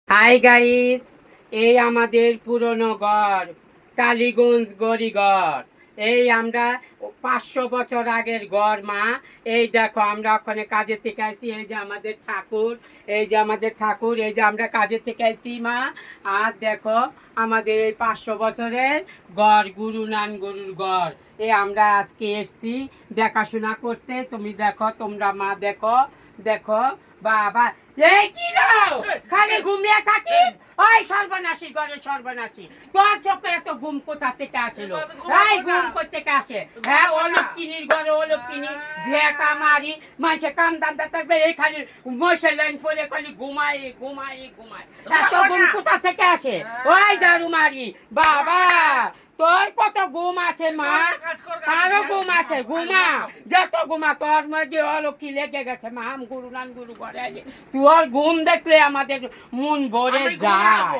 Hi guys, এই আমাদের পুরনো ঘর, টালিগঞ্জ গড়িঘর। এই আমরা 500 বছর আগের ঘর মা। এই দেখো আমরা ওখানে কাজে থেকে আসছি। এই যে আমাদের ঠাকুর, এই যে আমাদের ঠাকুর, এই যে আমরা কাজে থেকে আসছি মা। আর দেখো আমাদের এই 500 বছরের ঘর, গুরু নান গরুর ঘর। এই আমরা আজকে এসছি দেখাশোনা করতে। তুমি দেখো, তোমরা মা দেখো, দেখো বাবা। এই কি নাও খালি ঘুমিয়ে থাকিস? ওই সর্বনাশী ঘরে সর্বনাশী, তোর চোখে এত ঘুম কোথা থেকে আসলো? এই ঘুম করতে আসে? হ্যাঁ, অলক্ষিনীর ঘরে অলক্ষিনী ঝেঁকা মারি মানুষে কান দান্দা থাকবে, এই খালি মশে লাইন পরে খালি ঘুমাই ঘুমাই ঘুমাই। এত ঘুম কোথা থেকে আসে? ওই ঝাড়ু মারি বাবা। তোর কত ঘুম আছে মা? কারো ঘুম আছে? ঘুমা, যত ঘুমা তোর মধ্যে অলক্ষী লেগে গেছে মা। গুরু নান গুরু ঘরে তোর ঘুম দেখলে আমাদের মন ভরে যায়।